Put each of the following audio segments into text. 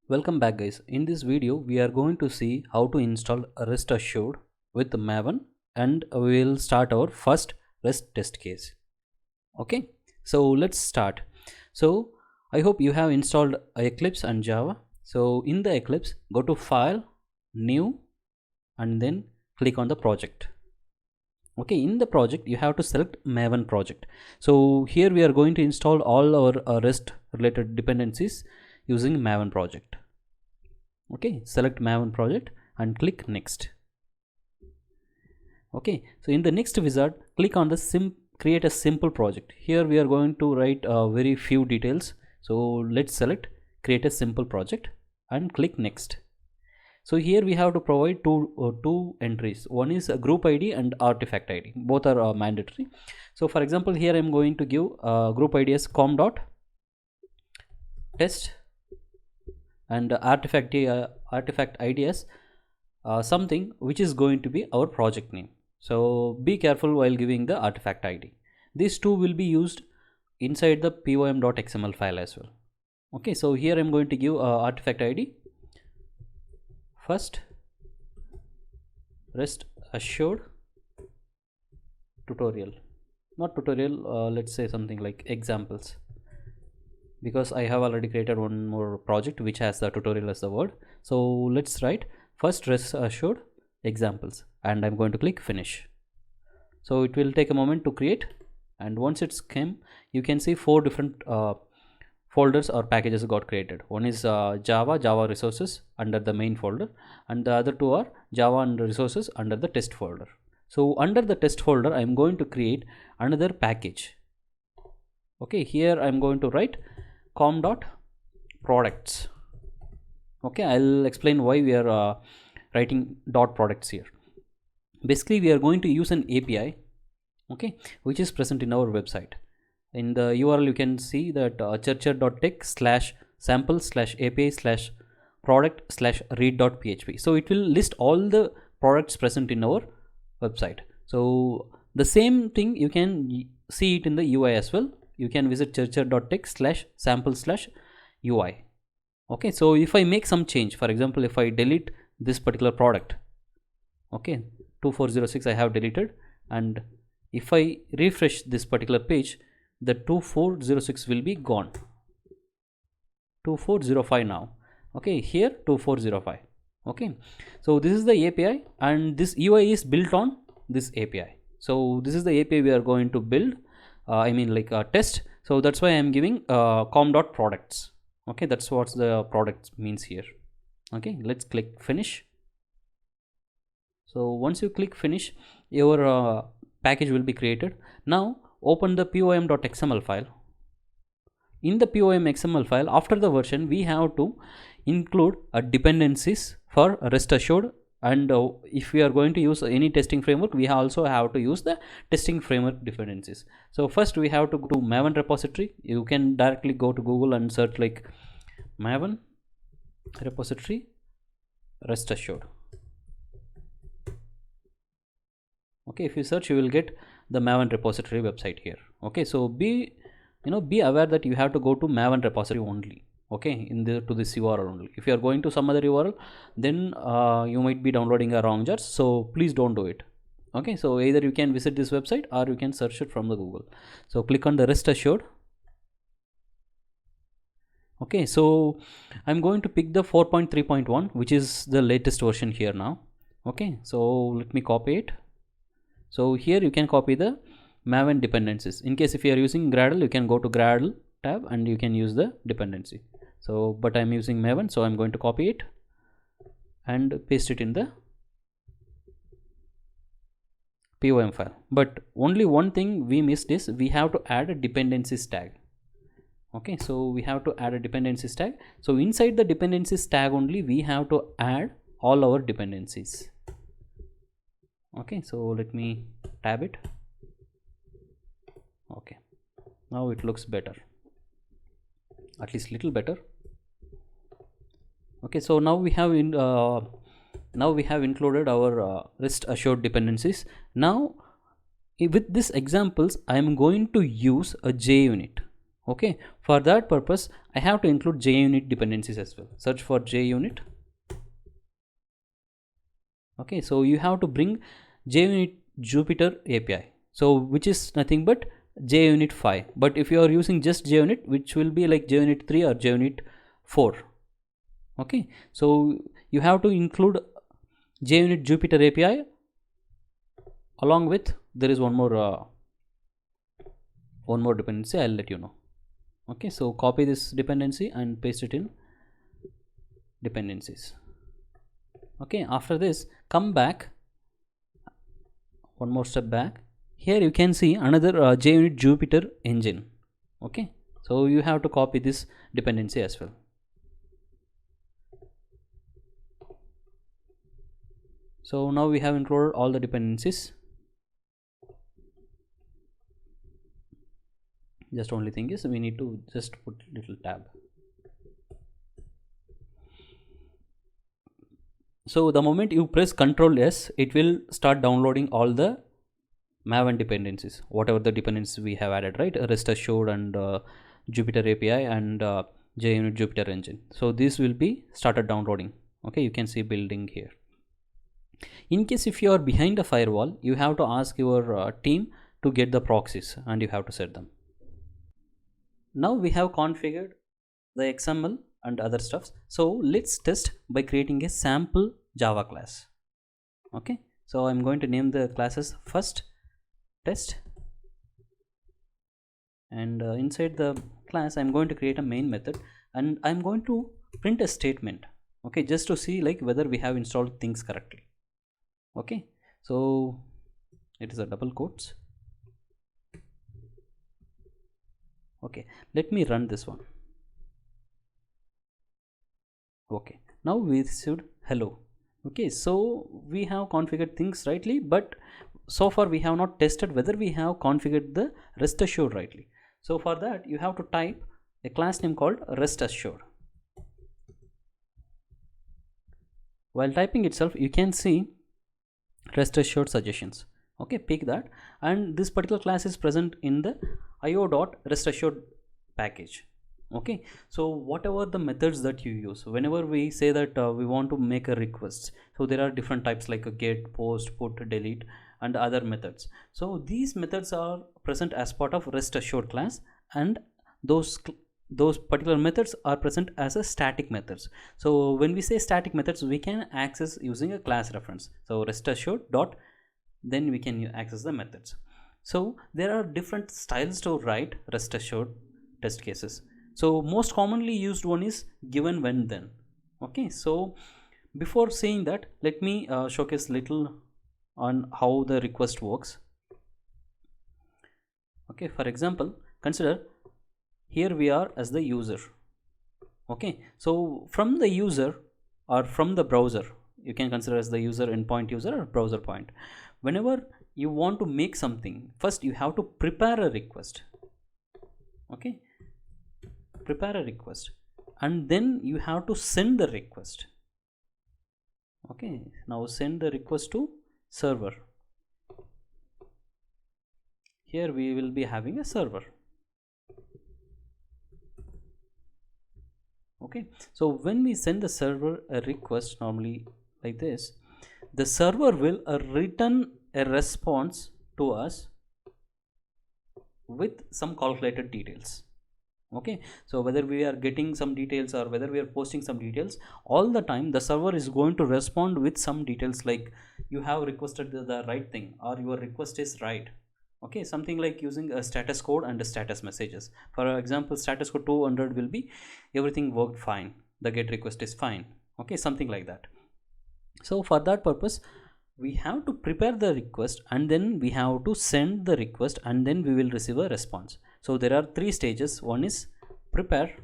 Welcome back guys. In this video we are going to see how to install REST Assured with Maven, and we will start our first REST test case. Okay, so let's start. So I hope you have installed Eclipse and Java. So in the Eclipse, go to File, New, and then click on the project. Okay, in the project you have to select Maven project. So here we are going to install all our REST related dependencies using Maven project. Okay, select Maven project and click next. Okay, so in the next wizard, click on the create a simple project. Here we are going to write very few details. So let's select create a simple project and click next. So here we have to provide two entries. One is a group ID and artifact ID. Both are mandatory. So for example, here I'm going to give group ID as com.test and artifact ID as something which is going to be our project name. So be careful while giving the artifact ID. These two will be used inside the pom.xml file as well. Okay, so here I'm going to give artifact ID. First, REST Assured tutorial, not tutorial, let's say something like examples, because I have already created one more project which has the tutorial as the word. So let's write first REST Assured examples, and I'm going to click finish. So it will take a moment to create, and once it's came, you can see 4 different folders or packages got created. One is Java resources under the main folder, and the other two are Java and resources under the test folder. So under the test folder, I'm going to create another package. Okay, here I'm going to write com.products. Okay, I'll explain why we are writing .products here. Basically, we are going to use an API, okay, which is present in our website. In the URL, you can see that churcher.tech/sample/api/product/read.php. So it will list all the products present in our website. So the same thing you can see it in the UI as well. You can visit churcher.tech/sample/UI. Okay, so if I make some change, for example, if I delete this particular product, okay, 2406 I have deleted, and if I refresh this particular page, the 2406 will be gone. 2405 now. Okay, here 2405. Okay, so this is the API, and this UI is built on this API. So this is the API we are going to build. I mean like a test. So that's why I'm giving com.products. Okay, that's what the products means here. Okay, let's click finish. So once you click finish, your package will be created. Now open the pom.xml file. In the pom.xml file, after the version, we have to include dependencies for REST Assured, and if we are going to use any testing framework, we also have to use the testing framework dependencies. So first we have to go to Maven repository. You can directly go to Google and search like Maven repository REST Assured. Okay, if you search, you will get the Maven repository website here. Okay, so be aware that you have to go to Maven repository only. Okay, to this URL only. If you are going to some other URL, then you might be downloading a wrong jar, so please don't do it. Okay, so either you can visit this website or you can search it from the Google. So click on the REST Assured. Okay, so I'm going to pick the 4.3.1, which is the latest version here now. Okay, so let me copy it. So here you can copy the Maven dependencies. In case if you are using Gradle, you can go to Gradle tab and you can use the dependency. So but I'm using Maven, so I'm going to copy it and paste it in the POM file. But only one thing we missed is we have to add a dependencies tag. Okay, so we have to add a dependencies tag. So inside the dependencies tag only, we have to add all our dependencies. Okay, so let me tab it. Okay, now it looks better, at least little better. Okay, so now we have included our REST Assured dependencies. Now with these examples, I am going to use a JUnit. Okay, for that purpose I have to include JUnit dependencies as well. Search for JUnit. Okay, so you have to bring JUnit Jupyter API, so which is nothing but JUnit 5, but if you are using just JUnit, which will be like JUnit 3 or JUnit 4. Okay, so you have to include JUnit Jupyter API along with, there is one more dependency, I'll let you know. Okay, so copy this dependency and paste it in dependencies. Okay, after this come back one more step back. Here you can see another JUnit Jupyter engine. Okay, so you have to copy this dependency as well. So now we have included all the dependencies. Just only thing is we need to just put little tab. So the moment you press Ctrl S, it will start downloading all the Maven dependencies, whatever the dependencies we have added, right? Rest assured and Jupyter API and JUnit Jupyter engine. So this will be started downloading. Okay, you can see building here. In case if you are behind a firewall, you have to ask your team to get the proxies and you have to set them. Now we have configured the XML and other stuffs. So let's test by creating a sample Java class. Okay, so I'm going to name the classes first test, and inside the class I'm going to create a main method and I'm going to print a statement. Okay, just to see like whether we have installed things correctly. Okay, so it is a double quotes. Okay, let me run this one. Okay, now we received hello. Okay, so we have configured things rightly, but so far we have not tested whether we have configured the rest assured rightly. So for that you have to type a class name called rest assured. While typing itself you can see rest assured suggestions. Okay, pick that, and this particular class is present in the io.restassured package. Okay, so whatever the methods that you use, whenever we say that we want to make a request, so there are different types like a get, post, put, delete and other methods. So these methods are present as part of rest assured class, and those particular methods are present as a static methods. So when we say static methods, we can access using a class reference. So rest assured dot, then we can access the methods. So there are different styles to write rest assured test cases. So most commonly used one is given when then. Okay, so before saying that, let me showcase little on how the request works. Okay, for example, consider here we are as the user. Okay, so from the user or from the browser, you can consider as the user endpoint user or browser point. Whenever you want to make something, first you have to prepare a request. Okay, prepare a request and then you have to send the request. Okay, now send the request to server. Here we will be having a server. Okay, so when we send the server a request normally like this, the server will return a response to us with some calculated details. Okay, so whether we are getting some details or whether we are posting some details, all the time the server is going to respond with some details like you have requested the right thing or your request is right. Okay, something like using a status code and a status messages. For example, status code 200 will be everything worked fine, the get request is fine. Okay, something like that. So for that purpose we have to prepare the request and then we have to send the request and then we will receive a response. So there are three stages. One is prepare,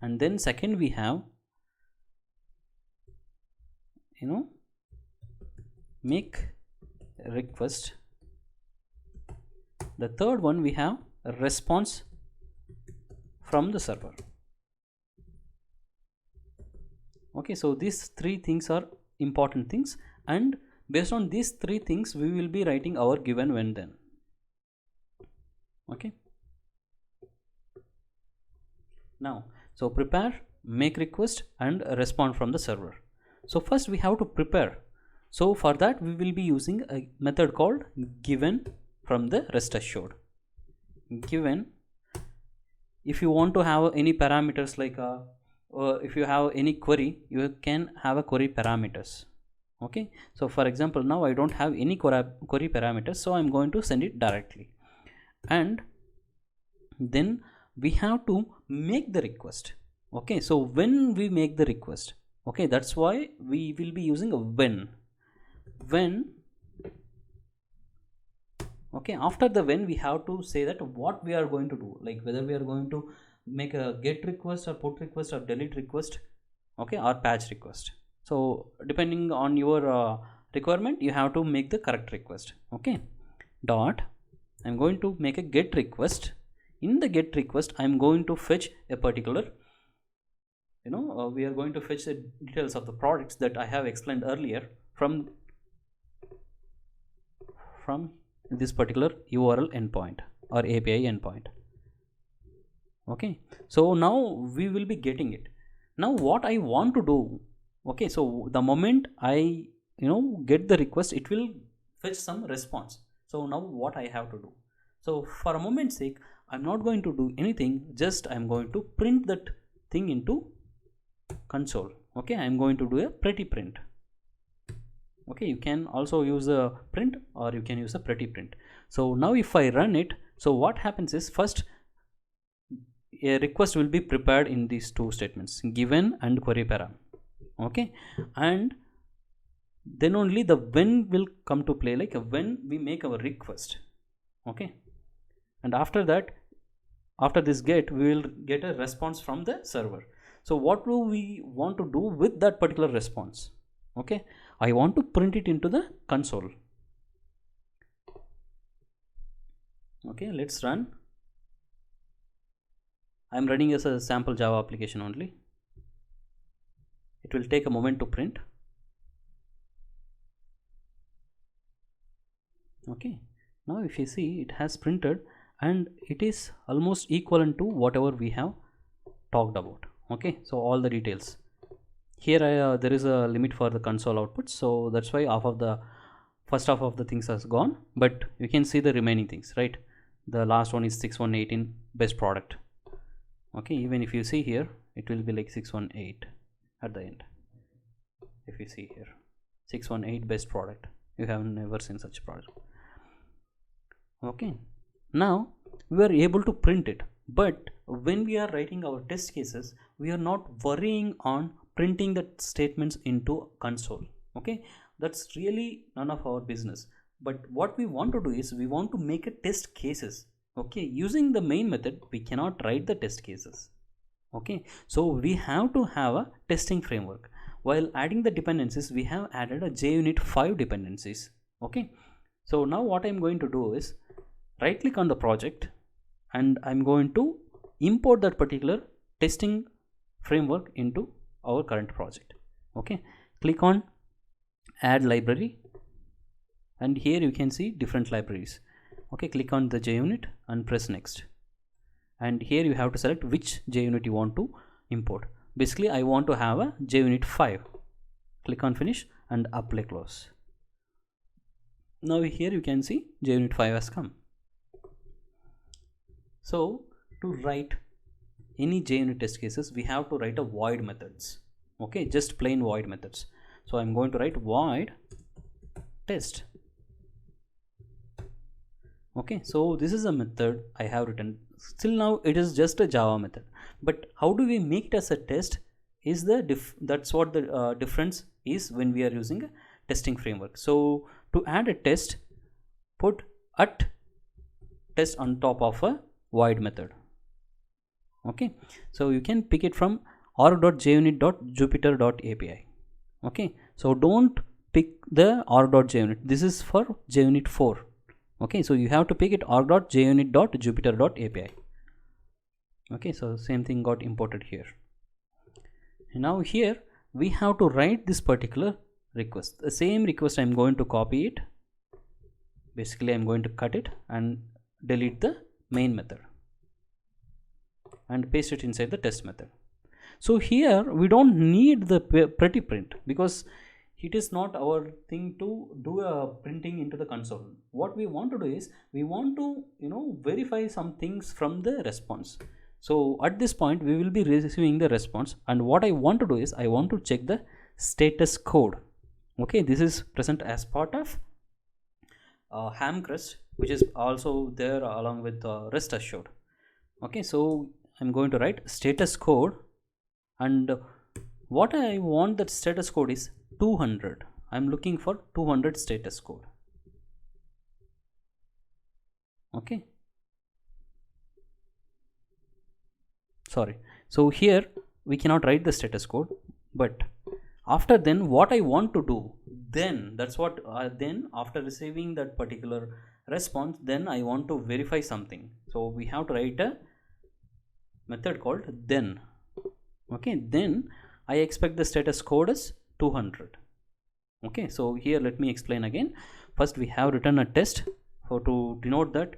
and then second we have make request. The third one we have a response from the server. Okay, so these three things are important things, and based on these three things we will be writing our given when then. Okay, Now, so prepare, make request, and respond from the server. So first we have to prepare. So for that we will be using a method called given from the rest assured. Given, if you want to have any parameters like if you have any query, you can have a query parameters. Okay, so for example, now I don't have any query parameters, so I'm going to send it directly. And then we have to make the request. Okay, so when we make the request, okay, that's why we will be using a when. Okay, after the when, we have to say that what we are going to do, like whether we are going to make a get request or put request or delete request, okay, or patch request. So depending on your requirement, you have to make the correct request. Okay, dot, I'm going to make a get request. In the get request, I'm going to fetch a particular, we are going to fetch the details of the products that I have explained earlier from this particular URL endpoint or API endpoint. Okay, so now we will be getting it. Now what I want to do, okay, so the moment I get the request, it will fetch some response. So now what I have to do, so for a moment's sake, I'm not going to do anything, just I'm going to print that thing into console. Okay, I'm going to do a pretty print. Okay, you can also use a print or you can use a pretty print. So now if I run it, so what happens is, first a request will be prepared in these two statements, given and query param. Okay, and then only the when will come to play, like when we make our request. Okay, and after that, after this get, we will get a response from the server. So what do we want to do with that particular response? Okay, I want to print it into the console. Okay, let's run. I'm running as a sample Java application only. It will take a moment to print. Okay, now if you see, it has printed and it is almost equivalent to whatever we have talked about. Okay, so all the details here, there is a limit for the console output, so that's why first half of the things has gone, but you can see the remaining things, right? The last one is 6118 best product. Okay, even if you see here, it will be like 618 at the end. If you see here, 618 best product, you have never seen such product. Okay, now we are able to print it, but when we are writing our test cases, we are not worrying on printing the statements into console. Okay, that's really none of our business. But what we want to do is, we want to make a test cases. Okay, using the main method, we cannot write the test cases. Okay, so we have to have a testing framework. While adding the dependencies, we have added a JUnit 5 dependencies. Okay, so now what I'm going to do is right click on the project and I'm going to import that particular testing framework into our current project. Okay, click on add library and here you can see different libraries. Okay, click on the JUnit and press next, and here you have to select which JUnit you want to import. Basically I want to have a JUnit 5. Click on finish and apply close. Now here you can see JUnit 5 has come. So to write any JUnit test cases, we have to write a void methods. Okay, just plain void methods. So I'm going to write void test. Okay, so this is a method I have written. Still now it is just a Java method, but how do we make it as a test is that's what the difference is when we are using a testing framework. So to add a test, put at test on top of a void method. Okay, so you can pick it from org.junit.jupyter.api. Okay, so don't pick the org.junit. This is for JUnit 4. Okay, so you have to pick it org.junit.jupyter.api. Okay, so same thing got imported here. And now here we have to write this particular request. The same request I'm going to copy it. Basically I'm going to cut it and delete the main method. and paste it inside the test method. So here we don't need the pretty print because it is not our thing to do a printing into the console. What we want to do is we want to verify some things from the response. So at this point we will be receiving the response, and what I want to do is I want to check the status code. Okay, this is present as part of Hamcrest, which is also there along with rest assured. Okay, so I'm going to write status code, and what I want that status code is 200. I'm looking for 200 status code. Okay, sorry, so here we cannot write the status code, but after then what I want to do, then that's what then after receiving that particular response, then I want to verify something. So we have to write a method called then. Okay, then I expect the status code is 200. Okay, so here let me explain again. First we have written a test to denote that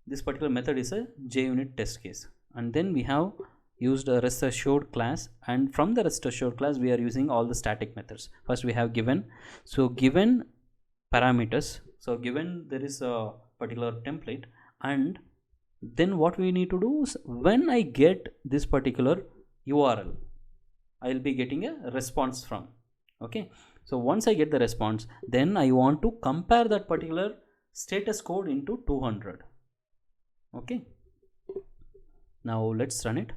this particular method is a JUnit test case, and then we have used a rest assured class, and from the rest assured class we are using all the static methods. First we have given, so given parameters, so given there is a particular template, and then what we need to do is when I get this particular URL, I will be getting a response from. Okay, so once I get the response, then I want to compare that particular status code into 200. Okay, now let's run it.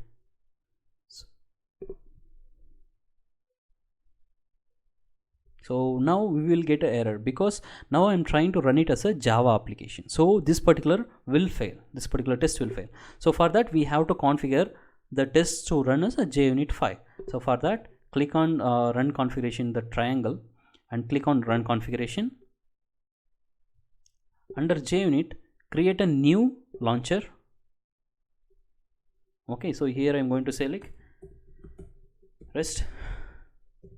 So now we will get an error because now I'm trying to run it as a Java application. So this particular will fail. This particular test will fail. So for that we have to configure the test to run as a JUnit 5. So for that click on run configuration, the triangle, and click on run configuration. Under JUnit create a new launcher. Okay, so here I'm going to say like rest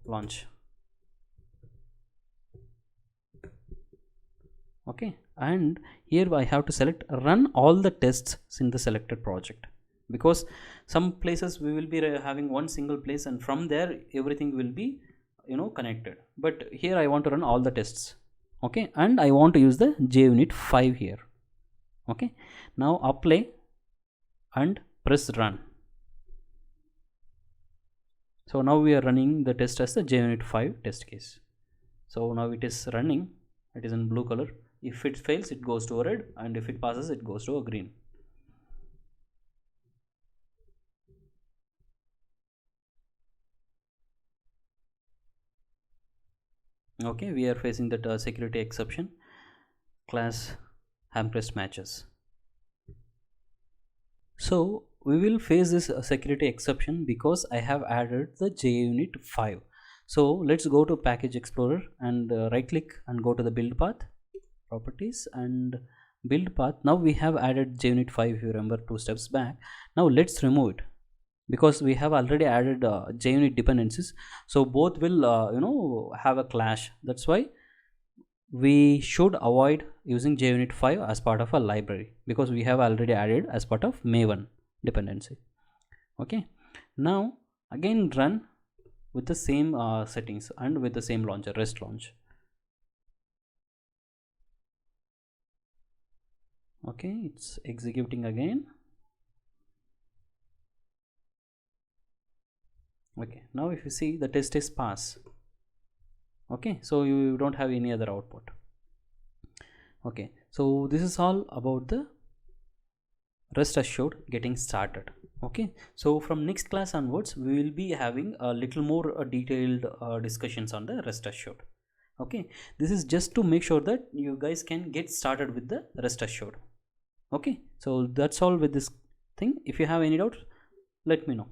launch. Okay, and here I have to select run all the tests in the selected project, because some places we will be having one single place and from there everything will be connected, but here I want to run all the tests. Okay, and I want to use the JUnit 5 here. Okay, now apply and press run. So now we are running the test as the JUnit 5 test case. So now it is running, it is in blue color. If it fails it goes to a red, and if it passes it goes to a green. Okay, we are facing that security exception, class Hamcrest matches. So we will face this security exception because I have added the JUnit 5. So let's go to Package Explorer and right click and go to the build path, properties, and build path. Now we have added JUnit 5, if you remember 2 steps back. Now let's remove it because we have already added JUnit dependencies, so both will have a clash. That's why we should avoid using JUnit 5 as part of a library, because we have already added as part of Maven dependency. Okay, now again run with the same settings and with the same launcher, rest launch. Okay, it's executing again. Okay, now if you see the test is pass. Okay, so you don't have any other output. Okay, so this is all about the rest assured getting started. Okay, so from next class onwards we will be having a little more detailed discussions on the rest assured. Okay, this is just to make sure that you guys can get started with the rest assured. Okay, so that's all with this thing. If you have any doubts, let me know.